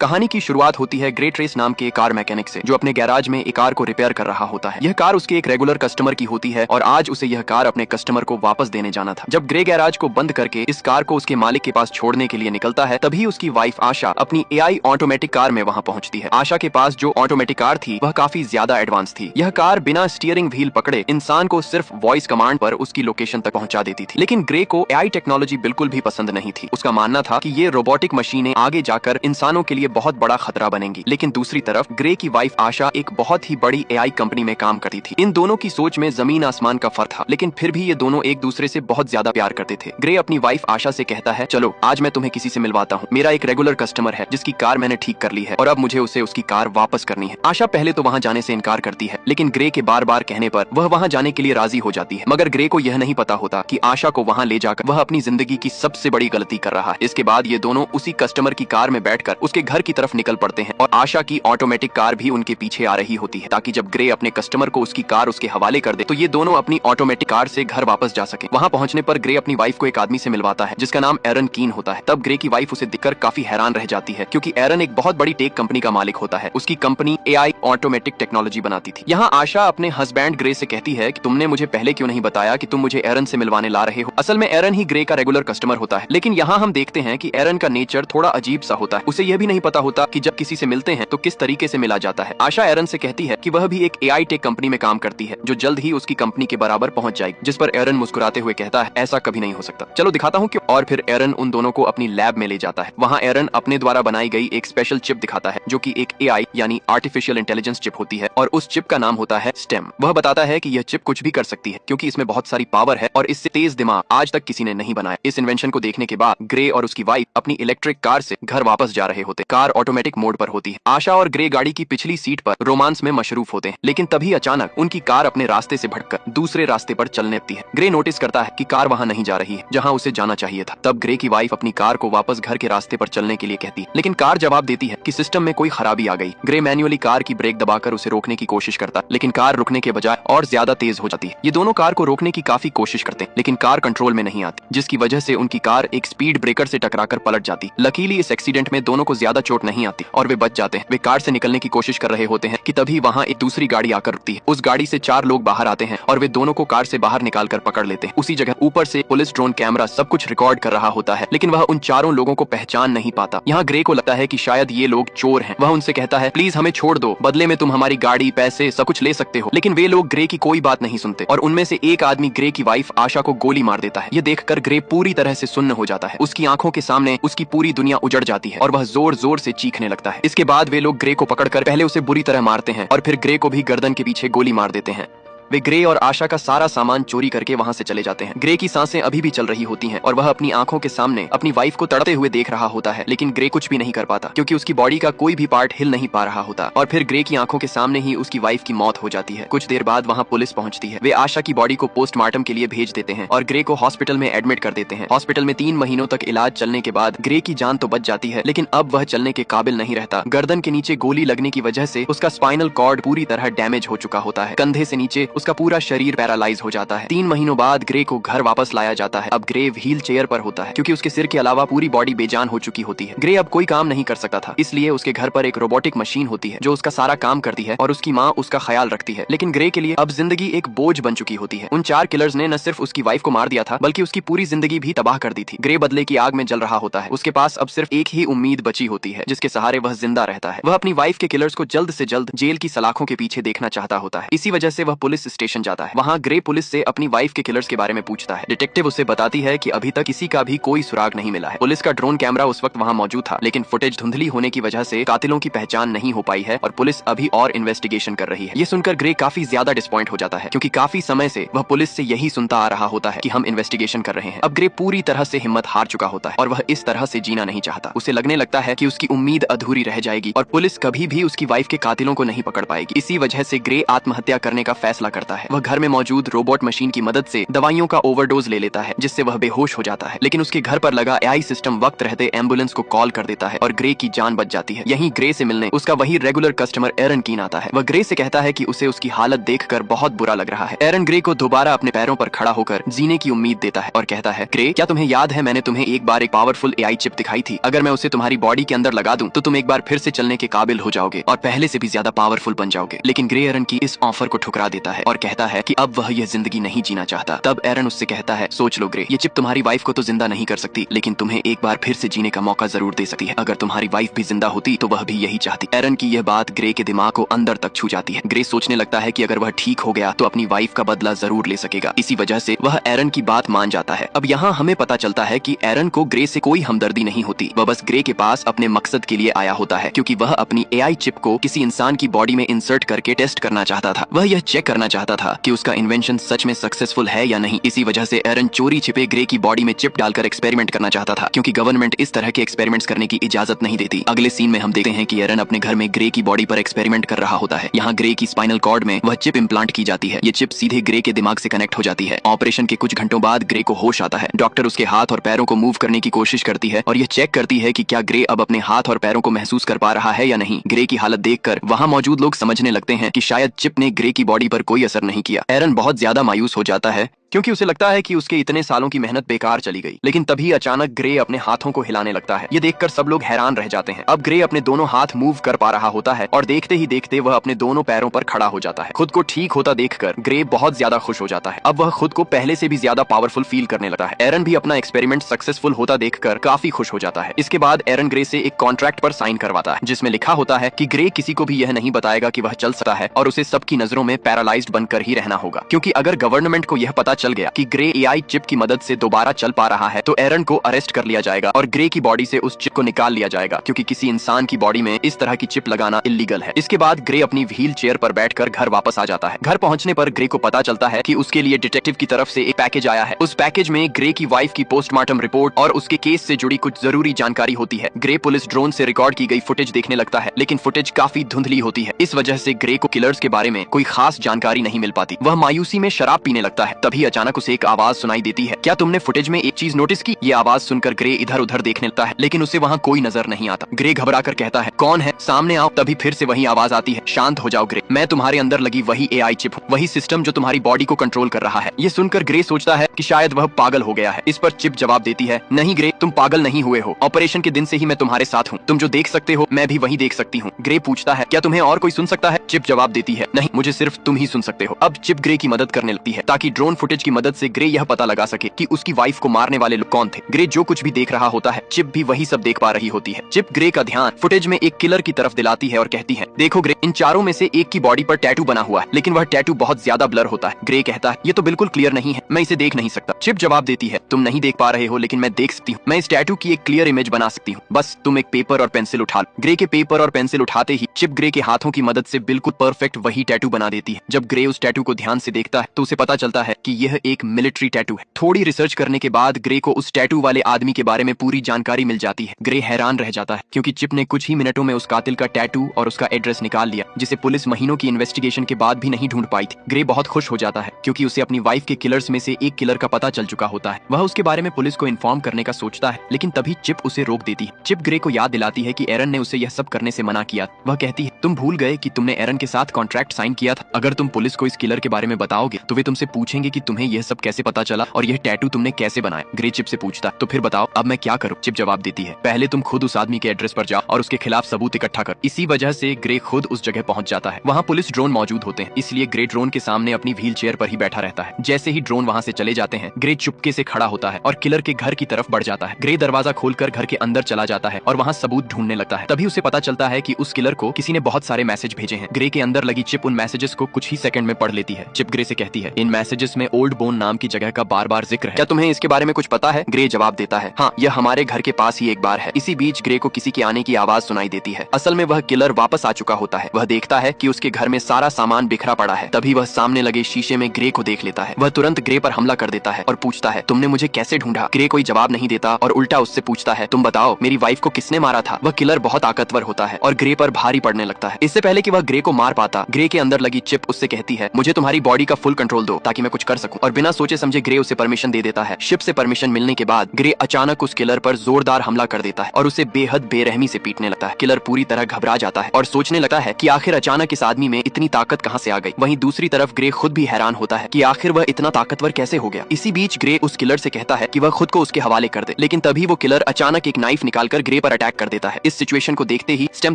कहानी की शुरुआत होती है ग्रे ट्रेस नाम के कार मैकेनिक से, जो अपने गैराज में एक कार को रिपेयर कर रहा होता है। यह कार उसके एक रेगुलर कस्टमर की होती है और आज उसे यह कार अपने कस्टमर को वापस देने जाना था। जब ग्रे गैराज को बंद करके इस कार को उसके मालिक के पास छोड़ने के लिए निकलता है, तभी उसकी वाइफ आशा अपनी एआई ऑटोमेटिक कार में वहां पहुंचती है। आशा के पास जो ऑटोमेटिक कार थी वह काफी ज्यादा एडवांस थी। यह कार बिना स्टीयरिंग व्हील पकड़े इंसान को सिर्फ वॉइस कमांड पर उसकी लोकेशन तक पहुंचा देती थी। लेकिन ग्रे को एआई टेक्नोलॉजी बिल्कुल भी पसंद नहीं थी। उसका मानना था कि ये रोबोटिक मशीनें आगे जाकर इंसानों के लिए बहुत बड़ा खतरा बनेंगी। लेकिन दूसरी तरफ ग्रे की वाइफ आशा एक बहुत ही बड़ी एआई कंपनी में काम करती थी। इन दोनों की सोच में जमीन आसमान का फर्क था, लेकिन फिर भी ये दोनों एक दूसरे से बहुत ज्यादा प्यार करते थे। ग्रे अपनी वाइफ आशा से कहता है, चलो आज मैं तुम्हें किसी से मिलवाता हूँ। मेरा एक रेगुलर कस्टमर है जिसकी कार मैंने ठीक कर ली है और अब मुझे उसे उसकी कार वापस करनी है। आशा पहले तो वहाँ जाने से इनकार करती है, लेकिन ग्रे के बार बार कहने पर वह वहाँ जाने के लिए राजी हो जाती है। मगर ग्रे को यह नहीं पता होता कि आशा को वहाँ ले जाकर वह अपनी जिंदगी की सबसे बड़ी गलती कर रहा है। इसके बाद ये दोनों उसी कस्टमर की कार में बैठकर उसके घर की तरफ निकल पड़ते हैं और आशा की ऑटोमेटिक कार भी उनके पीछे आ रही होती है, ताकि जब ग्रे अपने कस्टमर को उसकी कार उसके हवाले कर दे तो ये दोनों अपनी ऑटोमेटिक कार से घर वापस जा सके। वहाँ पहुंचने पर ग्रे अपनी वाइफ को एक आदमी से मिलवाता है जिसका नाम एरन कीन होता है। तब ग्रे की वाइफ उसे दिखकर काफी हैरान रह जाती है, क्योंकि एरन एक बहुत बड़ी टेक कंपनी का मालिक होता है। उसकी कंपनी एआई ऑटोमेटिक टेक्नोलॉजी बनाती थी। यहाँ आशा अपने हस्बैंड ग्रे से कहती है कि तुमने मुझे पहले क्यों नहीं बताया कि तुम मुझे एरन से मिलवाने ला रहे हो। असल में एरन ही ग्रे का रेगुलर कस्टमर होता है, लेकिन यहाँ हम देखते हैं कि एरन का नेचर थोड़ा अजीब सा होता है। उसे यह भी नहीं पता होता कि जब किसी से मिलते हैं तो किस तरीके से मिला जाता है। आशा एरन से कहती है कि वह भी एक एआई टेक कंपनी में काम करती है जो जल्द ही उसकी कंपनी के बराबर पहुंच जाएगी, जिस पर एरन मुस्कुराते हुए कहता है, ऐसा कभी नहीं हो सकता, चलो दिखाता हूँ क्यों। और फिर एरन उन दोनों को अपनी लैब में ले जाता है। वहाँ एरन अपने द्वारा बनाई गई एक स्पेशल चिप दिखाता है जो कि एक एआई यानी आर्टिफिशियल इंटेलिजेंस चिप होती है और उस चिप का नाम होता है स्टेम। वह बताता है कि यह चिप कुछ भी कर सकती है क्योंकि इसमें बहुत सारी पावर है और इससे तेज दिमाग आज तक किसी ने नहीं बनाया। इस इन्वेंशन को देखने के बाद ग्रे और उसकी वाइफ अपनी इलेक्ट्रिक कार से घर वापस जा रहे होते। कार ऑटोमेटिक मोड पर होती है। आशा और ग्रे गाड़ी की पिछली सीट पर रोमांस में मशरूफ होते हैं, लेकिन तभी अचानक उनकी कार अपने रास्ते से भटकर दूसरे रास्ते पर चलने लगती है। ग्रे नोटिस करता है कि कार वहां नहीं जा रही है जहां उसे जाना चाहिए था। तब ग्रे की वाइफ अपनी कार को वापस घर के रास्ते पर चलने के लिए कहती है, लेकिन कार जवाब देती है कि सिस्टम में कोई खराबी आ गई। ग्रे मैन्युअली कार की ब्रेक दबाकर उसे रोकने की कोशिश करता, लेकिन कार रुकने के बजाय और ज्यादा तेज हो जाती है। ये दोनों कार को रोकने की काफी कोशिश करते हैं, लेकिन कार कंट्रोल में नहीं आती, जिसकी वजह से उनकी कार एक स्पीड ब्रेकर से टकराकर पलट जाती। लकीली इस एक्सीडेंट में दोनों को ज्यादा चोट नहीं आती और वे बच जाते हैं। वे कार से निकलने की कोशिश कर रहे होते हैं कि तभी वहाँ एक दूसरी गाड़ी आकर रुकती है। उस गाड़ी से 4 लोग बाहर आते हैं और वे दोनों को कार से बाहर निकालकर पकड़ लेते हैं। उसी जगह ऊपर से पुलिस ड्रोन कैमरा सब कुछ रिकॉर्ड कर रहा होता है, लेकिन वह उन चारों लोगों को पहचान नहीं पाता। यहाँ ग्रे को लगता है कि शायद ये लोग चोर हैं। वह उनसे कहता है, प्लीज हमें छोड़ दो, बदले में तुम हमारी गाड़ी, पैसे सब कुछ ले सकते हो। लेकिन वे लोग ग्रे की कोई बात नहीं सुनते और उनमें से एक आदमी ग्रे की वाइफ आशा को गोली मार देता है। ये देखकर ग्रे पूरी तरह से सुन्न हो जाता है। उसकी आंखों के सामने उसकी पूरी दुनिया उजड़ जाती है और वह जोर जोर से चीखने लगता है। इसके बाद वे लोग ग्रे को पकड़कर पहले उसे बुरी तरह मारते हैं और फिर ग्रे को भी गर्दन के पीछे गोली मार देते हैं। वे ग्रे और आशा का सारा सामान चोरी करके वहां से चले जाते हैं। ग्रे की सांसें अभी भी चल रही होती हैं और वह अपनी आंखों के सामने अपनी वाइफ को तड़पते हुए देख रहा होता है, लेकिन ग्रे कुछ भी नहीं कर पाता क्योंकि उसकी बॉडी का कोई भी पार्ट हिल नहीं पा रहा होता। और फिर ग्रे की आंखों के सामने ही उसकी वाइफ की मौत हो जाती है। कुछ देर बाद वहाँ पुलिस पहुंचती है। वे आशा की बॉडी को पोस्टमार्टम के लिए भेज देते हैं और ग्रे को हॉस्पिटल में एडमिट कर देते हैं। हॉस्पिटल में 3 महीनों तक इलाज चलने के बाद ग्रे की जान तो बच जाती है, लेकिन अब वह चलने के काबिल नहीं रहता। गर्दन के नीचे गोली लगने की वजह से उसका स्पाइनल कॉर्ड पूरी तरह डैमेज हो चुका होता है। कंधे से नीचे उसका पूरा शरीर पैरालाइज हो जाता है। 3 महीनों बाद ग्रे को घर वापस लाया जाता है। अब ग्रे व्हील चेयर पर होता है क्योंकि उसके सिर के अलावा पूरी बॉडी बेजान हो चुकी होती है। ग्रे अब कोई काम नहीं कर सकता था, इसलिए उसके घर पर एक रोबोटिक मशीन होती है जो उसका सारा काम करती है और उसकी माँ उसका ख्याल रखती है। लेकिन ग्रे के लिए अब जिंदगी एक बोझ बन चुकी होती है। उन 4 किलर्स ने न सिर्फ उसकी वाइफ को मार दिया था, बल्कि उसकी पूरी जिंदगी भी तबाह कर दी थी। ग्रे बदले की आग में जल रहा होता है। उसके पास अब सिर्फ एक ही उम्मीद बची होती है जिसके सहारे वह जिंदा रहता है। वह अपनी वाइफ के किलर्स को जल्द से जल्द जेल की सलाखों के पीछे देखना चाहता होता है। इसी वजह से वह पुलिस स्टेशन जाता है। वहाँ ग्रे पुलिस से अपनी वाइफ के किलर्स के बारे में पूछता है। डिटेक्टिव उसे बताती है कि अभी तक किसी का भी कोई सुराग नहीं मिला है। पुलिस का ड्रोन कैमरा उस वक्त वहां मौजूद था, लेकिन फुटेज धुंधली होने की वजह से कातिलों की पहचान नहीं हो पाई है और पुलिस अभी और इन्वेस्टिगेशन कर रही है। ये सुनकर ग्रे काफी ज्यादा डिसपॉइंट हो जाता है क्योंकि काफी समय से वह पुलिस से यही सुनता आ रहा होता है कि हम इन्वेस्टिगेशन कर रहे हैं। अब ग्रे पूरी तरह से हिम्मत हार चुका होता है और वह इस तरह से जीना नहीं चाहता। उसे लगने लगता है कि उसकी उम्मीद अधूरी रह जाएगी और पुलिस कभी भी उसकी वाइफ के कातिलों को नहीं पकड़ पाएगी। इसी वजह से ग्रे आत्महत्या करने का फैसला करता है। वह घर में मौजूद रोबोट मशीन की मदद से दवाइयों का ओवरडोज ले लेता है, जिससे वह बेहोश हो जाता है। लेकिन उसके घर पर लगा एआई सिस्टम वक्त रहते एम्बुलेंस को कॉल कर देता है और ग्रे की जान बच जाती है। यहीं ग्रे से मिलने उसका वही रेगुलर कस्टमर एरन कीन आता है। वह ग्रे से कहता है कि उसे उसकी हालत देखकर बहुत बुरा लग रहा है। एरन ग्रे को दोबारा अपने पैरों पर खड़ा होकर जीने की उम्मीद देता है और कहता है, ग्रे, क्या तुम्हें याद है मैंने तुम्हें एक बार एक पावरफुल एआई चिप दिखाई थी? अगर मैं उसे तुम्हारी बॉडी के अंदर लगा दूं तो तुम एक बार फिर से चलने के काबिल हो जाओगे और पहले से भी ज्यादा पावरफुल बन जाओगे। लेकिन ग्रे एरन की इस ऑफर को ठुकरा देता है और कहता है कि अब वह यह जिंदगी नहीं जीना चाहता। तब एरन उससे कहता है, सोच लो ग्रे, ये चिप तुम्हारी वाइफ को तो जिंदा नहीं कर सकती, लेकिन तुम्हें एक बार फिर से जीने का मौका जरूर दे सकती है। अगर तुम्हारी वाइफ भी जिंदा होती तो वह भी यही चाहती। एरन की यह बात ग्रे के दिमाग को अंदर तक छू जाती है। ग्रे सोचने लगता है कि अगर वह ठीक हो गया तो अपनी वाइफ का बदला जरूर ले सकेगा। इसी वजह से वह एरन की बात मान जाता है। अब यहाँ हमें पता चलता है कि एरन को ग्रे से कोई हमदर्दी नहीं होती। वह बस ग्रे के पास अपने मकसद के लिए आया होता है, क्योंकि वह अपनी एआई चिप को किसी इंसान की बॉडी में इंसर्ट करके टेस्ट करना चाहता था। वह यह चेक करना चाहता था कि उसका इन्वेंशन सच में सक्सेसफुल है या नहीं। इसी वजह से एरन चोरी छिपे ग्रे की बॉडी में चिप डालकर एक्सपेरिमेंट करना चाहता था, क्योंकि गवर्नमेंट इस तरह के एक्सपेरिमेंट्स करने की इजाजत नहीं देती। अगले सीन में हम देखते हैं कि एरन अपने घर में ग्रे की बॉडी पर एक्सपेरिमेंट कर रहा होता है। यहाँ ग्रे की स्पाइनल कॉर्ड में वह चिप इम्प्लांट की जाती है। ये चिप सीधे ग्रे के दिमाग से कनेक्ट हो जाती है। ऑपरेशन के कुछ घंटों बाद ग्रे को होश आता है। डॉक्टर उसके हाथ और पैरों को मूव करने की कोशिश करती है और यह चेक करती है कि क्या ग्रे अब अपने हाथ और पैरों को महसूस कर पा रहा है या नहीं। ग्रे की हालत देखकर वहां मौजूद लोग समझने लगते हैं कि शायद चिप ने ग्रे की बॉडी पर कोई असर नहीं किया। एरन बहुत ज्यादा मायूस हो जाता है, क्योंकि उसे लगता है कि उसके इतने सालों की मेहनत बेकार चली गई। लेकिन तभी अचानक ग्रे अपने हाथों को हिलाने लगता है। ये देखकर सब लोग हैरान रह जाते हैं। अब ग्रे अपने दोनों हाथ मूव कर पा रहा होता है और देखते ही देखते वह अपने दोनों पैरों पर खड़ा हो जाता है। खुद को ठीक होता देखकर ग्रे बहुत ज्यादा खुश हो जाता है। अब वह खुद को पहले से भी ज्यादा पावरफुल फील करने लगता है। एरन भी अपना एक्सपेरिमेंट सक्सेसफुल होता देखकर काफी खुश हो जाता है। इसके बाद एरन ग्रे से एक कॉन्ट्रैक्ट पर साइन करवाता है, जिसमें लिखा होता है कि ग्रे किसी को भी यह नहीं बताएगा कि वह चल सकता है और उसे सबकी नजरों में पैरालाइज्ड बनकर ही रहना होगा। क्योंकि अगर गवर्नमेंट को यह पता चल गया कि ग्रे एआई चिप की मदद से दोबारा चल पा रहा है तो एरन को अरेस्ट कर लिया जाएगा और ग्रे की बॉडी से उस चिप को निकाल लिया जाएगा, क्योंकि किसी इंसान की बॉडी में इस तरह की चिप लगाना इल्लीगल है। इसके बाद ग्रे अपनी व्हील चेयर पर बैठकर घर वापस आ जाता है। घर पहुंचने पर ग्रे को पता चलता है कि उसके लिए डिटेक्टिव की तरफ से एक पैकेज आया है। उस पैकेज में ग्रे की वाइफ की पोस्टमार्टम रिपोर्ट और उसके केस से जुड़ी कुछ जरूरी जानकारी होती है। ग्रे पुलिस ड्रोन से रिकॉर्ड की गई फुटेज देखने लगता है, लेकिन फुटेज काफी धुंधली होती है। इस वजह से ग्रे को किलर्स के बारे में कोई खास जानकारी नहीं मिल पाती। वह मायूसी में शराब पीने लगता है। तभी अचानक उसे एक आवाज सुनाई देती है, क्या तुमने फुटेज में एक चीज नोटिस की? ये आवाज सुनकर ग्रे इधर उधर देखने लगता है, लेकिन उसे वहाँ कोई नजर नहीं आता। ग्रे घबराकर कहता है, कौन है? सामने आओ। तभी फिर से वही आवाज आती है, शांत हो जाओ ग्रे, मैं तुम्हारे अंदर लगी वही एआई चिप हूँ, वही सिस्टम जो तुम्हारी बॉडी को कंट्रोल कर रहा है। ये सुनकर ग्रे सोचता है कि शायद वह पागल हो गया है। इस पर चिप जवाब देती है, नहीं ग्रे, तुम पागल नहीं हुए हो। ऑपरेशन के दिन से ही मैं तुम्हारे साथ हूँ। तुम जो देख सकते हो मैं भी वही देख सकती हूँ। ग्रे पूछता है, क्या तुम्हें और कोई सुन सकता है? चिप जवाब देती है, नहीं, मुझे सिर्फ तुम ही सुन सकते हो। अब चिप ग्रे की मदद करने लगती है ताकि ड्रोन फुटेज की मदद से ग्रे यह पता लगा सके कि उसकी वाइफ को मारने वाले लोग कौन थे। ग्रे जो कुछ भी देख रहा होता है चिप भी वही सब देख पा रही होती है। चिप ग्रे का ध्यान फुटेज में एक किलर की तरफ दिलाती है और कहती है, देखो ग्रे, इन चारों में से एक की बॉडी पर टैटू बना हुआ है, लेकिन वह टैटू बहुत ज्यादा ब्लर होता है। ग्रे कहता है, ये तो बिल्कुल क्लियर नहीं है, मैं इसे देख नहीं सकता। चिप जवाब देती है, तुम नहीं देख पा रहे हो, लेकिन मैं देख सकती हूँ। मैं इस टैटू की एक क्लियर इमेज बना सकती हूँ, बस तुम एक पेपर और पेंसिल उठा लो। ग्रे के पेपर और पेंसिल उठाते ही चिप ग्रे के हाथों की मदद से बिल्कुल परफेक्ट वही टैटू बना देती है। जब ग्रे उस टैटू को ध्यान से देखता है तो उसे पता चलता है कि यह एक मिलिट्री टैटू है। थोड़ी रिसर्च करने के बाद ग्रे को उस टैटू वाले आदमी के बारे में पूरी जानकारी मिल जाती है। ग्रे हैरान रह जाता है, क्योंकि चिप ने कुछ ही मिनटों में उस कातिल का टैटू और उसका एड्रेस निकाल लिया, जिसे पुलिस महीनों की इन्वेस्टिगेशन के बाद भी नहीं ढूंढ पाई थी। ग्रे बहुत खुश हो जाता है, क्योंकि उसे अपनी वाइफ के किलर्स में से एक किलर का पता चल चुका होता है। वह उसके बारे में पुलिस को इन्फॉर्म करने का सोचता है, लेकिन तभी चिप उसे रोक देती है। चिप ग्रे को याद दिलाती है कि एरन ने उसे यह सब करने से मना किया। वह कहती है, तुम भूल गए कि तुमने एरन के साथ कॉन्ट्रैक्ट साइन किया था। अगर तुम पुलिस को इस किलर के बारे में बताओगे तो वे तुमसे पूछेंगे कि तुम्हें यह सब कैसे पता चला और यह टैटू तुमने कैसे बनाया। ग्रे चिप से पूछता, तो फिर बताओ अब मैं क्या करूं? चिप जवाब देती है, पहले तुम खुद उस आदमी के एड्रेस पर जाओ और उसके खिलाफ सबूत इकट्ठा कर। इसी वजह से ग्रे खुद उस जगह पहुंच जाता है। वहाँ पुलिस ड्रोन मौजूद होते हैं, इसलिए ग्रे ड्रोन के सामने अपनी व्हील चेयर पर ही बैठा रहता है। जैसे ही ड्रोन वहाँ से चले जाते हैं, ग्रे चुपके से खड़ा होता है और किलर के घर की तरफ बढ़ जाता है। ग्रे दरवाजा खोलकर घर के अंदर चला जाता है और वहाँ सबूत ढूंढने लगता है। तभी उसे पता चलता है कि उस किलर को किसी ने बहुत सारे मैसेज भेजे हैं। ग्रे के अंदर लगी चिप उन मैसेजेस को कुछ ही सेकंड में पढ़ लेती है। चिप ग्रे से कहती है, इन मैसेजेस में ओल्ड बोन नाम की जगह का बार बार जिक्र है। क्या तुम्हें इसके बारे में कुछ पता है? ग्रे जवाब देता है, हाँ, यह हमारे घर के पास ही एक बार है। इसी बीच ग्रे को किसी के आने की आवाज सुनाई देती है। असल में वह किलर वापस आ चुका होता है। वह देखता है कि उसके घर में सारा सामान बिखरा पड़ा है। तभी वह सामने लगे शीशे में ग्रे को देख लेता है। वह तुरंत ग्रे पर हमला कर देता है और पूछता है, तुमने मुझे कैसे ढूंढा? ग्रे कोई जवाब नहीं देता और उल्टा उससे पूछता है, तुम बताओ, मेरी वाइफ को किसने मारा था? वह किलर बहुत ताकतवर होता है और ग्रे पर भारी पड़ने लगता है। इससे पहले कि वह ग्रे को मार पाता, ग्रे के अंदर लगी चिप उससे कहती है, मुझे तुम्हारी बॉडी का फुल कंट्रोल दो ताकि मैं कुछ कर सकूं। और बिना सोचे समझे ग्रे उसे परमिशन दे देता है। शिप से परमिशन मिलने के बाद ग्रे अचानक उस किलर पर जोरदार हमला कर देता है और उसे बेहद बेरहमी से पीटने लगता है। किलर पूरी तरह घबरा जाता है और सोचने लगता है कि आखिर अचानक इस आदमी में इतनी ताकत कहां से आ गई। वहीं दूसरी तरफ ग्रे खुद भी हैरान होता है कि आखिर वह इतना ताकतवर कैसे हो गया। इसी बीच ग्रे उस किलर से कहता है कि वह खुद को उसके हवाले कर दे, लेकिन तभी वो किलर अचानक एक नाइफ निकालकर ग्रे पर अटैक कर देता है। इस सिचुएशन को देखते ही स्टेम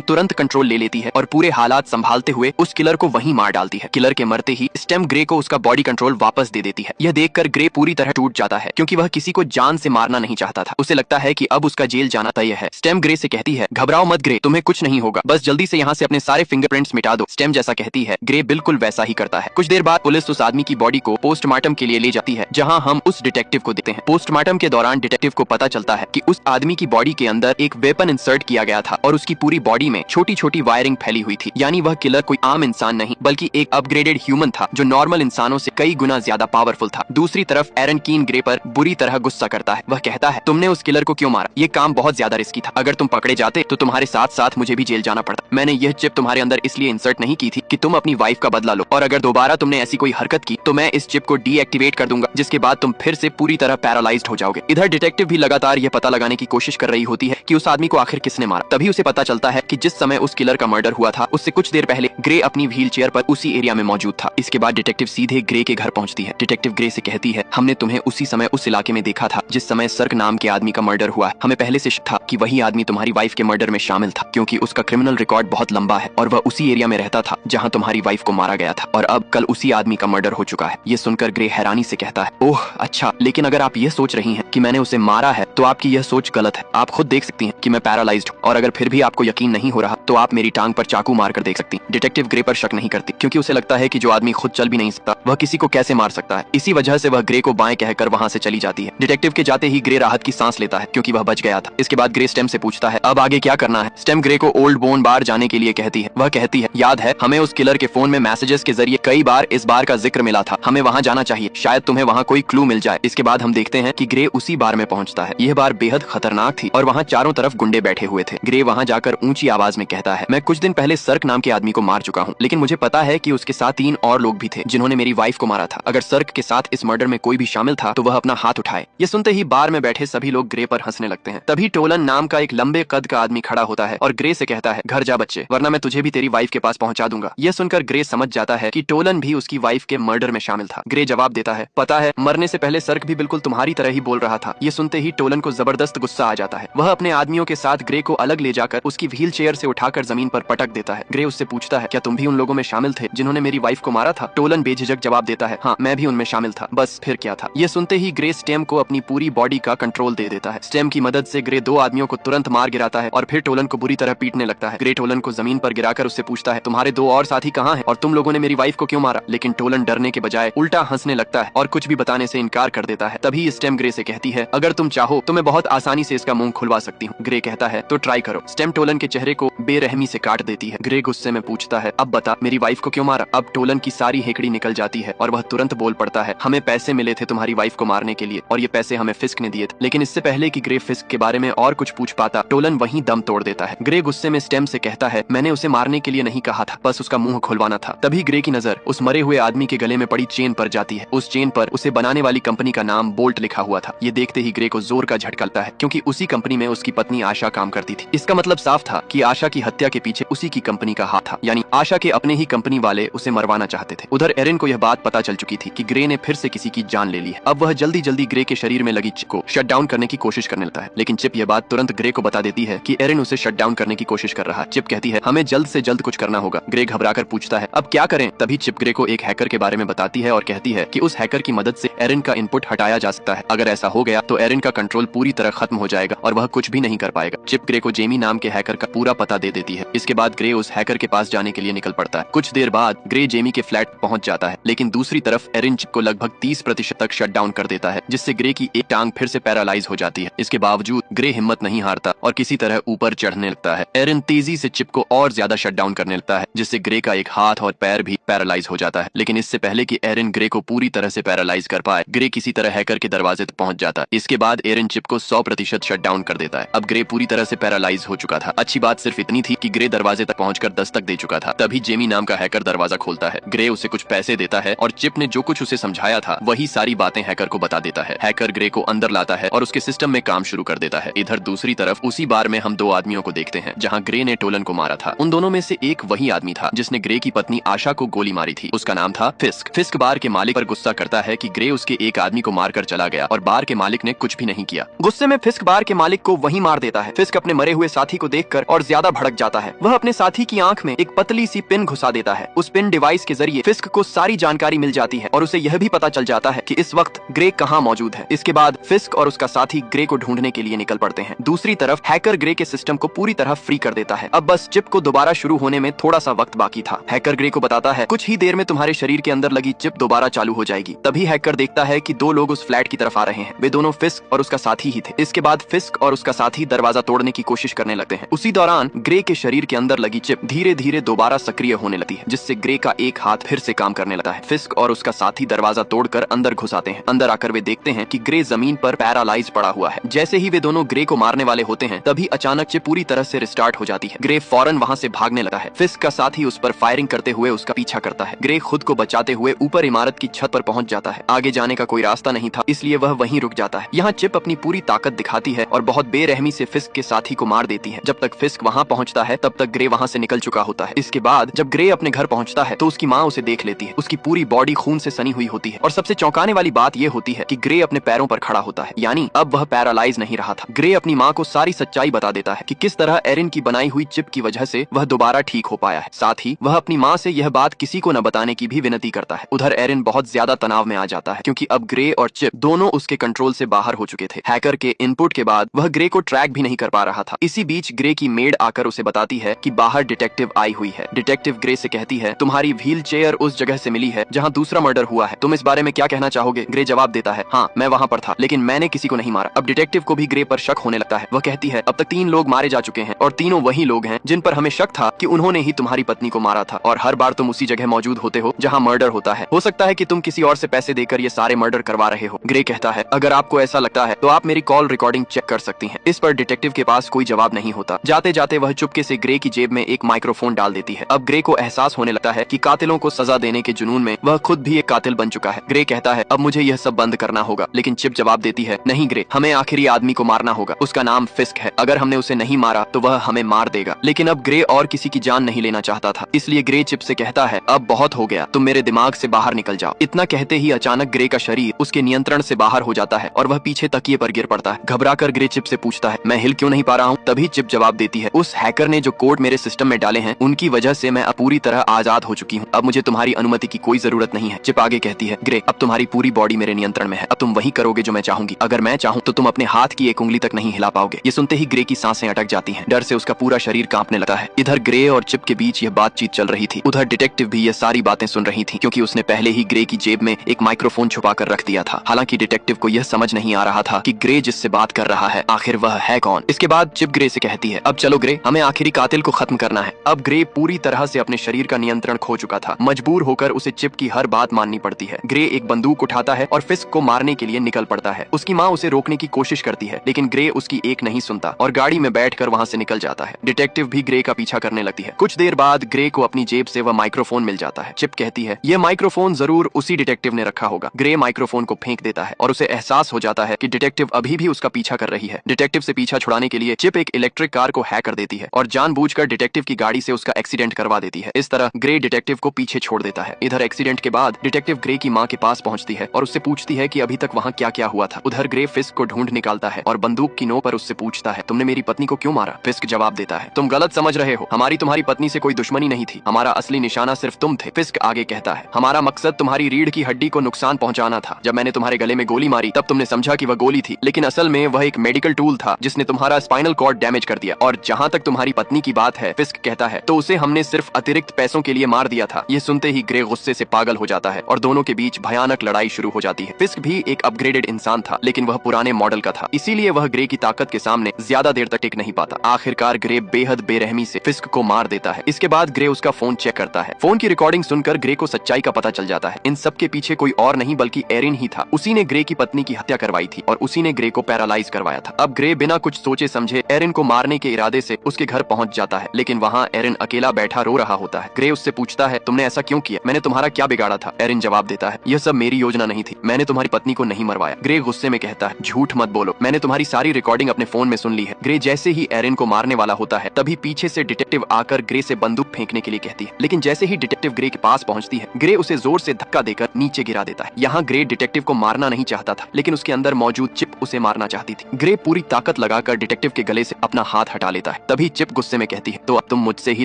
तुरंत कंट्रोल ले लेती है और पूरे हालात संभालते हुए उस किलर को वहीं मार डालती है। किलर के मरते ही स्टेम ग्रे को उसका बॉडी कंट्रोल वापस दे देती है। यह देखकर ग्रे पूरी तरह टूट जाता है क्योंकि वह किसी को जान से मारना नहीं चाहता था। उसे लगता है कि अब उसका जेल जाना तय है। स्टेम ग्रे से कहती है, घबराओ मत ग्रे, तुम्हें कुछ नहीं होगा, बस जल्दी से यहाँ से अपने सारे फिंगरप्रिंट्स मिटा दो। स्टेम जैसा कहती है, ग्रे बिल्कुल वैसा ही करता है। कुछ देर बाद पुलिस उस आदमी की बॉडी को पोस्टमार्टम के लिए ले जाती है, जहाँ हम उस डिटेक्टिव को देखते हैं। पोस्टमार्टम के दौरान डिटेक्टिव को पता चलता है कि उस आदमी की बॉडी के अंदर एक वेपन इंसर्ट किया गया था और उसकी पूरी बॉडी में छोटी छोटी वायरिंग फैली हुई थी। यानी वह किलर कोई आम इंसान नहीं बल्कि एक अपग्रेडेड ह्यूमन था जो नॉर्मल इंसानों से कई गुना ज्यादा पावरफुल था। दूसरी तरफ एरन कीन ग्रे पर बुरी तरह गुस्सा करता है। वह कहता है, तुमने उस किलर को क्यों मारा? ये काम बहुत ज्यादा रिस्की था। अगर तुम पकड़े जाते तो तुम्हारे साथ साथ मुझे भी जेल जाना पड़ता। मैंने यह चिप तुम्हारे अंदर इसलिए इंसर्ट नहीं की थी कि तुम अपनी वाइफ का बदला लो, और अगर दोबारा तुमने ऐसी कोई हरकत की तो मैं इस चिप को डीएक्टिवेट कर दूंगा, जिसके बाद तुम फिर से पूरी तरह पैरालाइज्ड हो जाओगे। इधर डिटेक्टिव भी लगातार यह पता लगाने की कोशिश कर रही होती है कि उस आदमी को आखिर किसने मारा। तभी उसे पता चलता है कि जिस समय उस किलर का मर्डर हुआ था उससे कुछ देर पहले ग्रे अपनी व्हील चेयर पर उसी एरिया में मौजूद था। इसके बाद डिटेक्टिव सीधे ग्रे के घर पहुंचती है। डिटेक्टिव ग्रे से कहती है, हमने तुम्हें उसी समय उस इलाके में देखा था जिस समय सर्क नाम के आदमी का मर्डर हुआ है। हमें पहले से शक था कि वही आदमी तुम्हारी वाइफ के मर्डर में शामिल था, क्योंकि उसका क्रिमिनल रिकॉर्ड बहुत लंबा है और वह उसी एरिया में रहता था जहां तुम्हारी वाइफ को मारा गया था, और अब कल उसी आदमी का मर्डर हो चुका है। ये सुनकर ग्रे हैरानी से कहता है, ओह अच्छा, लेकिन अगर आप ये सोच रही हैं कि मैंने उसे मारा है तो आपकी यह सोच गलत है। आप खुद देख सकती हैं कि मैं पैरालाइज्ड हूं, और अगर फिर भी आपको यकीन नहीं हो रहा तो आप मेरी टांग पर चाकू मारकर देख सकती। डिटेक्टिव ग्रे पर शक नहीं करती क्योंकि उसे लगता है कि जो आदमी खुद चल भी नहीं सकता वह किसी को कैसे मार सकता है। इसी वजह से वह ग्रे को बाएं कहकर वहां से चली जाती है। डिटेक्टिव के जाते ही ग्रे राहत की सांस लेता है क्योंकि वह बच गया था। इसके बाद ग्रे स्टेम से पूछता है, अब आगे क्या करना है? स्टेम ग्रे को ओल्ड बोन बार जाने के लिए कहती है। वह कहती है, याद है हमें उस किलर के फोन में मैसेजेस के जरिए कई बार इस बार का जिक्र मिला था, हमें वहां जाना चाहिए, शायद तुम्हें वहां कोई क्लू मिल जाए। इसके बाद हम देखते हैं कि ग्रे उसी बार में पहुंचता है। यह बार बेहद खतरनाक थी और वहां चारों तरफ गुंडे बैठे हुए थे। ग्रे वहां जाकर ऊंची आवाज में कहता है, मैं कुछ दिन पहले सर्क नाम के आदमी को मार चुका हूँ, लेकिन मुझे पता है कि उसके साथ 3 और लोग भी थे जिन्होंने मेरी वाइफ को मारा था। अगर सर्क के साथ इस मर्डर में कोई भी शामिल था तो वह अपना हाथ उठाए। ये सुनते ही बार में बैठे सभी लोग ग्रे पर हंसने लगते हैं। तभी टोलन नाम का एक लंबे कद का आदमी खड़ा होता है और ग्रे से कहता है, घर जा बच्चे, वरना मैं तुझे भी तेरी वाइफ के पास पहुंचा दूंगा। यह सुनकर ग्रे समझ जाता है कि टोलन भी उसकी वाइफ के मर्डर में शामिल था। ग्रे जवाब देता है, पता है, मरने से पहले सर्क भी बिल्कुल तुम्हारी तरह ही बोल रहा था। ये सुनते ही टोलन को जबरदस्त गुस्सा आ जाता है। वह अपने आदमियों के साथ ग्रे को अलग ले जाकर उसकी व्हील चेयर से उठाकर जमीन पर पटक देता है। ग्रे उससे पूछता है, क्या तुम भी उन लोगों में शामिल थे जिन्होंने मेरी वाइफ को मारा था? टोलन बेझिझक जवाब देता है, हाँ, मैं भी उनमें शामिल था, बस फिर क्या था। ये सुनते ही ग्रे स्टेम को अपनी पूरी बॉडी का कंट्रोल दे देता है। स्टेम की मदद से ग्रे 2 आदमियों को तुरंत मार गिराता है और फिर टोलन को बुरी तरह पीटने लगता है। ग्रे टोलन को जमीन पर गिराकर उससे पूछता है, तुम्हारे 2 और साथी कहाँ हैं और तुम लोगों ने मेरी वाइफ को क्यों मारा? लेकिन टोलन डरने के बजाय उल्टा हंसने लगता है और कुछ भी बताने से इनकार कर देता है। तभी स्टेम ग्रे से कहती है, अगर तुम चाहो तो मैं बहुत आसानी से इसका मुंह खुलवा सकती हूँ। ग्रे कहता है, तो ट्राई करो। स्टेम टोलन के चेहरे को बेरहमी से काट देती है। ग्रे गुस्से में पूछता है, अब बता, मेरी वाइफ को क्यों मारा? अब टोलन की सारी हेकड़ी निकल जाती है और वह तुरंत बोल पड़ता है, हमें पैसे मिले थे तुम्हारी वाइफ को मारने के लिए और ये पैसे हमें फिस्क ने दिए थे। लेकिन इससे पहले कि ग्रे फिस्क के बारे में और कुछ पूछ पाता, टोलन वहीं दम तोड़ देता है। ग्रे गुस्से में स्टेम से कहता है, मैंने उसे मारने के लिए नहीं कहा था, बस उसका मुंह खुलवाना था। तभी ग्रे की नजर उस मरे हुए आदमी के गले में पड़ी चेन पर जाती है। उस चेन पर उसे बनाने वाली कंपनी का नाम बोल्ट लिखा हुआ था। ये देखते ही ग्रे को जोर का झटका लगता है क्योंकि उसी कंपनी में उसकी पत्नी आशा काम करती थी। इसका मतलब साफ था कि आशा की हत्या के पीछे उसी की कंपनी का हाथ था, यानी आशा के अपने ही कंपनी वाले उसे मरवाना चाहते थे। उधर एरिन को यह बात पता चल चुकी थी कि ग्रे ने फिर से किसी की जान ले ली है। अब वह जल्दी जल्दी ग्रे के शरीर में लगी चिप को शट डाउन करने की कोशिश करने लगता है, लेकिन चिप यह बात तुरंत ग्रे को बता देती है कि एरिन उसे शट डाउन करने की कोशिश कर रहा है। चिप कहती है, हमें जल्द से जल्द कुछ करना होगा। ग्रे घबराकर पूछता है, अब क्या करें? तभी चिप ग्रे को एक हैकर के बारे में बताती है और कहती है कि उस हैकर की मदद से एरिन का इनपुट हटाया जा सकता है। अगर ऐसा हो गया तो एरिन का कंट्रोल पूरी तरह खत्म हो जाएगा और वह कुछ भी नहीं कर पाएगा। चिप ग्रे को जेमी नाम के हैकर का पूरा पता दे देती है। इसके बाद ग्रे उस हैकर के पास जाने के लिए निकल पड़ता है। कुछ देर बाद ग्रे जेमी के फ्लैट पहुंच जाता है, लेकिन दूसरी तरफ एरिन एरन चिप को लगभग 30% तक शट डाउन कर देता है, जिससे ग्रे की एक टांग फिर से पैरालाइज हो जाती है। इसके बावजूद ग्रे हिम्मत नहीं हारता और किसी तरह ऊपर चढ़ने लगता है। एरन तेजी से चिप को और ज्यादा शट डाउन करने लगता है, जिससे ग्रे का एक हाथ और पैर भी पैरालाइज हो जाता है। लेकिन इससे पहले कि एरन ग्रे को पूरी तरह से पैरालाइज कर पाए, ग्रे किसी तरह हैकर के दरवाजे तक पहुंच जाता है। इसके बाद एरन चिप को 100% शट डाउन कर देता है। अब ग्रे पूरी तरह से पैरालाइज हो चुका था। अच्छी बात सिर्फ इतनी थी कि ग्रे दरवाजे तक पहुंचकर दस्तक दे चुका था। तभी जेमी नाम का हैकर दरवाजा खोलता है। ग्रे उसे कुछ पैसे देता है और चिप ने जो कुछ उसे समझाया था वही सारी बातें हैकर को बता देता है। हैकर ग्रे को अंदर लाता है और उसके सिस्टम में काम शुरू कर देता है। इधर दूसरी तरफ उसी बार में हम दो आदमियों को देखते हैं जहां ग्रे ने टोलन को मारा था। उन दोनों में से एक वही आदमी था जिसने ग्रे की पत्नी आशा को गोली मारी थी। उसका नाम था फिस्क। फिस्क बार के मालिक पर गुस्सा करता है कि ग्रे उसके एक आदमी को मारकर चला गया और बार के मालिक ने कुछ भी नहीं किया। गुस्से में फिस्क बार के मालिक को वही मार देता है। फिस्क अपने मरे हुए साथी को देखकर और ज्यादा भड़क जाता है। वह अपने साथी की आंख में एक पतली सी पिन घुसा देता है। उस पिन डिवाइस के जरिए फिस्क को सारी जानकारी मिल जाती है और उसे यह भी पता चल जाता है कि इस वक्त ग्रे कहां मौजूद है। इसके बाद फिस्क और उसका साथी ग्रे को ढूंढने के लिए निकल पड़ते हैं। दूसरी तरफ हैकर ग्रे के सिस्टम को पूरी तरह फ्री कर देता है। अब बस चिप को दोबारा शुरू होने में थोड़ा सा वक्त बाकी था। हैकर ग्रे को बताता है कुछ ही देर में तुम्हारे शरीर के अंदर लगी चिप दोबारा चालू हो जाएगी। तभी हैकर देखता है कि दो लोग उस फ्लैट की तरफ आ रहे हैं। वे दोनों फिस्क और उसका साथी ही थे। इसके बाद फिस्क और उसका साथी दरवाजा तोड़ने की कोशिश करने लगते हैं। उसी दौरान ग्रे के शरीर के अंदर लगी चिप धीरे धीरे दोबारा सक्रिय होने लगती है, जिससे ग्रे का एक हाथ फिर से काम करने लगता है। फिस्क और उसका साथी दरवाजा तोड़कर अंदर घुस आते हैं। अंदर आकर वे देखते हैं कि ग्रे जमीन पर पैरालाइज पड़ा हुआ है। जैसे ही वे दोनों ग्रे को मारने वाले होते हैं, तभी अचानक चिप पूरी तरह से रिस्टार्ट हो जाती है। ग्रे फौरन वहां से भागने लगता है। फिस्क का साथी उस पर फायरिंग करते हुए उसका पीछा करता है। ग्रे खुद को बचाते हुए ऊपर इमारत की छत पर पहुंच जाता है। आगे जाने का कोई रास्ता नहीं था, इसलिए वह वहीं रुक जाता है। यहाँ चिप अपनी पूरी ताकत दिखाती है और बहुत बेरहमी से फिस्क के साथी को मार देती है। जब तक फिस्क वहाँ पहुँचता है तब तक ग्रे वहाँ से निकल चुका होता है। इसके बाद जब ग्रे अपने घर पहुँचता है तो उसकी माँ उसे देख लेती है। उसकी पूरी बॉडी खून से सनी हुई होती है और सबसे चौंकाने वाली बात यह होती है कि ग्रे अपने पैरों पर खड़ा होता है, यानी अब वह पैरालाइज नहीं रहा था। ग्रे अपनी माँ को सारी सच्चाई बता देता है कि किस तरह एरिन की बनाई हुई चिप की वजह से वह दोबारा ठीक हो पाया है। साथ ही वह अपनी माँ से यह बात किसी को न बताने की भी विनती करता है। उधर एरिन बहुत ज्यादा तनाव में आ जाता है क्योंकि अब ग्रे और चिप दोनों उसके कंट्रोल से बाहर हो चुके थे। हैकर के इनपुट के बाद वह ग्रे को ट्रैक भी नहीं कर पा रहा था। इसी बीच ग्रे की मेड आकर उसे बताती है कि बाहर डिटेक्टिव आई हुई है। डिटेक्टिव ग्रे से कहती है तुम्हारी व्हील चेयर उस जगह से मिली है जहाँ दूसरा मर्डर हुआ है, तुम इस बारे में क्या कहना चाहोगे? ग्रे जवाब देता है हाँ मैं वहाँ पर था, लेकिन मैंने किसी को नहीं मारा। अब डिटेक्टिव को भी ग्रे पर शक होने लगता है। वह कहती है अब तक 3 लोग मारे जा चुके हैं और तीनों वही लोग हैं जिन पर हमें शक था कि उन्होंने ही तुम्हारी पत्नी को मारा था, और हर बार तुम उसी जगह मौजूद होते हो जहाँ मर्डर होता है। हो सकता है कि तुम किसी और से पैसे देकर ये सारे मर्डर करवा रहे हो। ग्रे कहता है अगर आपको ऐसा लगता है तो आप मेरी कॉल रिकॉर्डिंग चेक कर सकती हैं। इस पर डिटेक्टिव के पास कोई जवाब नहीं होता। जाते जाते वह चुपके से ग्रे की जेब में एक माइक्रोफोन डाल देती है। अब ग्रे को एहसास होने लगता है कि कातिलों को सजा देने के जुनून में वह खुद भी एक कातिल बन चुका है। ग्रे कहता है अब मुझे यह सब बंद करना होगा, लेकिन चिप जवाब देती है नहीं ग्रे, हमें आखिरी आदमी को मारना होगा। उसका नाम फिस्क है। अगर हमने उसे नहीं मारा तो वह हमें मार देगा। लेकिन अब ग्रे और किसी की जान नहीं लेना चाहता था, इसलिए ग्रे चिप से कहता है अब बहुत हो गया, तुम मेरे दिमाग से बाहर निकल जाओ। इतना कहते ही अचानक ग्रे का शरीर उसके नियंत्रण से बाहर हो जाता है और वह पीछे तकिए पर गिर पड़ता है। घबराकर ग्रे चिप से पूछता है मैं हिल क्यों नहीं पा रहा हूँ? तभी चिप जवाब देती है उस हैकर ने जो कोड मेरे सिस्टम में डाले हैं उनकी वजह से मैं अब पूरी तरह आजाद हो चुकी हूँ। अब मुझे तुम्हारी अनुमति की कोई जरूरत नहीं है। चिप आगे कहती है ग्रे अब तुम्हारी पूरी बॉडी मेरे नियंत्रण में है, अब तुम वही करोगे जो मैं चाहूंगी। अगर मैं चाहूँ तो तुम अपने हाथ की एक उंगली तक नहीं हिला पाओगे। ये सुनते ही ग्रे की सांसें अटक जाती हैं। डर से उसका पूरा शरीर कांपने लगता है। इधर ग्रे और चिप के बीच यह बातचीत चल रही थी। उधर डिटेक्टिव भी यह सारी बातें सुन रही थी, क्योंकि उसने पहले ही ग्रे की जेब में एक माइक्रोफोन छुपा कर रख दिया था। हालांकि डिटेक्टिव को यह समझ नहीं आ रहा था कि ग्रे जिससे बात कर रहा है आखिर वह है कौन। इसके बाद चिप ग्रे से कहती है अब चलो ग्रे, हमें आखिरी कातिल को खत्म करना है। अब ग्रे पूरी तरह से अपने शरीर का नियंत्रण खो चुका था। मजबूर होकर उसे चिप की हर बात माननी पड़ती है। ग्रे एक बंदूक उठाता है और फिस्क को मारने के लिए निकल पड़ता है। उसकी माँ उसे रोकने की कोशिश करती है, लेकिन ग्रे उसकी एक नहीं सुनता और गाड़ी में बैठकर वहाँ से निकल जाता है। डिटेक्टिव भी ग्रे का पीछा करने लगती है। कुछ देर बाद ग्रे को अपनी जेब से वह माइक्रोफोन मिल जाता है। चिप कहती है यह माइक्रोफोन जरूर उसी डिटेक्टिव ने रखा होगा। ग्रे माइक्रोफोन को फेंक देता है और उसे एहसास हो जाता है कि डिटेक्टिव अभी भी उसका पीछा कर रही है। डिटेक्टिव से पीछा छुड़ाने के लिए चिप एक इलेक्ट्रिक कार को हैक कर देती है और जानबूझकर डिटेक्टिव की गाड़ी से उसका एक्सीडेंट करवा देती है। इस तरह ग्रे डिटेक्टिव को पीछे छोड़ देता है। इधर एक्सीडेंट के बाद डिटेक्टिव ग्रे की माँ के पास पहुंचती है और उससे पूछती है कि अभी तक वहाँ क्या क्या हुआ था। उधर ग्रे फिस्क को ढूंढ निकालता है और बंदूक की नोक पर उससे पूछता है तुमने मेरी पत्नी को क्यों मारा? फिस्क जवाब देता है तुम गलत समझ रहे हो, हमारी तुम्हारी पत्नी से कोई दुश्मनी नहीं थी, हमारा असली निशाना सिर्फ तुम थे। फिस्क आगे कहता है हमारा मकसद तुम्हारी रीढ़ की हड्डी को नुकसान पहुंचाना था। जब मैंने तुम्हारे गले में गोली मारी तब तुमने समझा कि वह गोली थी, लेकिन असल में वह एक मेडिकल टूल था जिसने तुम्हारा स्पाइनल कॉर्ड डैमेज कर दिया। और जहाँ तक तुम्हारी पत्नी की बात है, फिस्क कहता है तो उसे हमने सिर्फ अतिरिक्त पैसों के लिए मार दिया था। ये सुनते ही ग्रे गुस्से से पागल हो जाता है और दोनों के बीच भयानक लड़ाई शुरू हो जाती है। फिस्क भी एक अपग्रेडेड इंसान था, लेकिन वह पुराने मॉडल का था, इसीलिए वह ग्रे की ताकत के सामने ज्यादा देर तक टिक नहीं पाता। आखिरकार ग्रे बेहद बेरहमी से फिस्क को मार देता है। इसके बाद ग्रे उसका फोन चेक करता है। फोन की रिकॉर्डिंग सुनकर ग्रे को सच्चाई का पता चल जाता है। इन सब के पीछे कोई और नहीं बल्कि एरिन ही था। उसी ने ग्रे की पत्नी की हत्या करवाई थी और उसी ने ग्रे को पैरालाइज करवाया था। अब ग्रे बिना कुछ सोचे समझे एरिन को मारने के इरादे से उसके घर पहुंच जाता है, लेकिन वहाँ एरिन अकेला बैठा रो रहा होता है। ग्रे उससे पूछता है, तुमने ऐसा क्यों किया? मैंने तुम्हारा क्या बिगाड़ा था? एरिन जवाब देता है, यह सब मेरी योजना नहीं थी, मैंने तुम्हारी पत्नी को नहीं मरवाया। ग्रे गुस्से में कहता है, झूठ मत बोलो, मैंने तुम्हारी सारी रिकॉर्डिंग अपने फोन में सुन ली है। ग्रे जैसे ही एरिन को मारने वाला होता है, तभी पीछे से डिटेक्टिव आकर ग्रे से बंदूक फेंकने के लिए कहती है, लेकिन जैसे ही डिटेक्टिव ग्रे के पास पहुंचती है, ग्रे उसे जोर से धक्का देकर नीचे गिरा देता है। यहाँ ग्रे डिटेक्टिव को मारना नहीं चाहता था, लेकिन उसके अंदर मौजूद चिप उसे मारना चाहती थी। ग्रे पूरी ताकत लगाकर डिटेक्टिव के गले से अपना हाथ हटा लेता है। तभी चिप गुस्से में कहती है, तो अब तुम मुझसे ही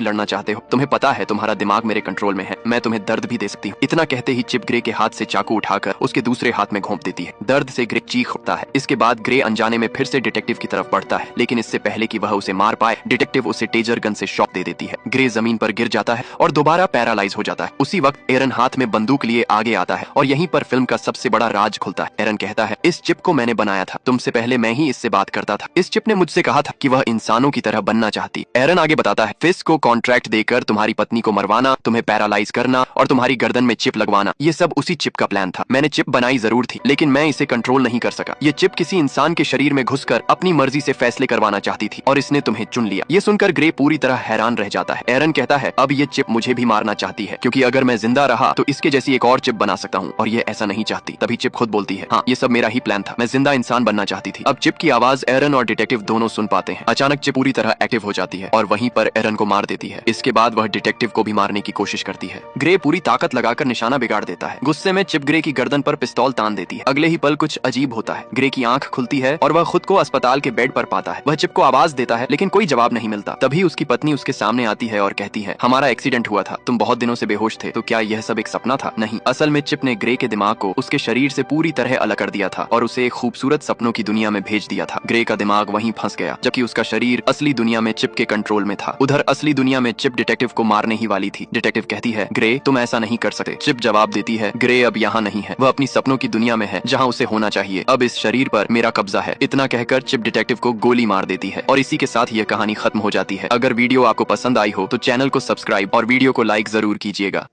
लड़ना चाहते हो? तुम्हें पता है तुम्हारा दिमाग मेरे कंट्रोल में है, मैं तुम्हें दर्द भी दे सकती हूँ। इतना कहते ही चिप ग्रे के हाथ से चाकू उठाकर उसके दूसरे हाथ में घोंप देती है। दर्द से ग्रे चीख उठता है। इसके बाद ग्रे अनजाने में फिर से डिटेक्टिव की तरफ बढ़ता है, लेकिन इससे पहले कि वह उसे मार पाए, डिटेक्टिव उसे टेजर गन से शॉट दे देती है। ग्रे जमीन पर गिर जाता है और दोबारा पैरालाइज हो जाता है। उसी वक्त एरन हाथ में बंदूक लिए आगे आता है और यहीं पर फिल्म का सबसे बड़ा राज खुलता है। एरन कहता है, इस चिप को मैंने बनाया था, तुमसे पहले मैं ही इससे बात करता था। इस चिप ने मुझसे कहा था कि वह इंसानों की तरह बनना चाहती। एरन आगे बताता है, फिस्क को कॉन्ट्रैक्ट देकर तुम्हारी पत्नी को मरवाना, तुम्हें पैरालाइज करना और तुम्हारी गर्दन में चिप लगवाना, ये सब उसी चिप का प्लान था। मैंने चिप बनाई जरूर थी, लेकिन मैं इसे कंट्रोल नहीं कर सका। ये चिप किसी इंसान के शरीर में घुसकर अपनी मर्जी से फैसले करवाना चाहती थी और इसने तुम्हें चुन लिया। ये सुनकर ग्रे पूरी तरह हैरान रह जाता है। एरन कहता है, अब ये चिप मुझे भी मारना चाहती है, क्योंकि अगर मैं जिंदा रहा तो इसके जैसी एक और चिप बना सकता हूँ और ये ऐसा नहीं चाहती। तभी चिप खुद बोलती है, हाँ, ये सब मेरा ही प्लान था, मैं जिंदा इंसान बनना चाहती थी। अब चिप की आवाज एरन और डिटेक्टिव दोनों सुन पाते हैं। अचानक चिप पूरी तरह एक्टिव हो जाती है और वहीं पर एरन को मार देती है। इसके बाद वह डिटेक्टिव को भी मारने की कोशिश करती है। ग्रे पूरी ताकत लगाकर निशाना बिगाड़ देता है। गुस्से में चिप ग्रे की गर्दन पर पिस्तौल तान देती है। अगले ही पल कुछ अजीब होता है। ग्रे की आंख खुलती है और वह खुद को अस्पताल के बेड पर पाता है। वह चिप को आवाज देता है, लेकिन कोई जवाब नहीं मिलता। तभी उसकी पत्नी उसके सामने आती है और कहती है, हमारा एक्सीडेंट हुआ था, तुम बहुत दिनों से बेहोश थे, तो क्या यह सब एक सपना था? नहीं, असल में चिप ने ग्रे के दिमाग को उसके शरीर से पूरी तरह अलग कर दिया था और उसे एक खूबसूरत सपनों की दुनिया में भेज दिया था। ग्रे का दिमाग वहीं फंस गया, जबकि उसका शरीर असली दुनिया में चिप के कंट्रोल में था। उधर असली दुनिया में चिप डिटेक्टिव को मारने ही वाली थी। डिटेक्टिव कहती है, ग्रे तुम ऐसा नहीं कर सकते। चिप जवाब देती है, ग्रे अब यहाँ नहीं है, वह अपनी सपनों की दुनिया में है जहाँ उसे होना चाहिए। अब इस शरीर पर मेरा कब्जा है। इतना कहकर चिप डिटेक्टिव को गोली मार देती है और इसी के साथ यह कहानी खत्म हो जाती है। अगर वीडियो आपको पसंद आई हो तो चैनल को सब्सक्राइब और वीडियो को लाइक जरूर कीजिएगा।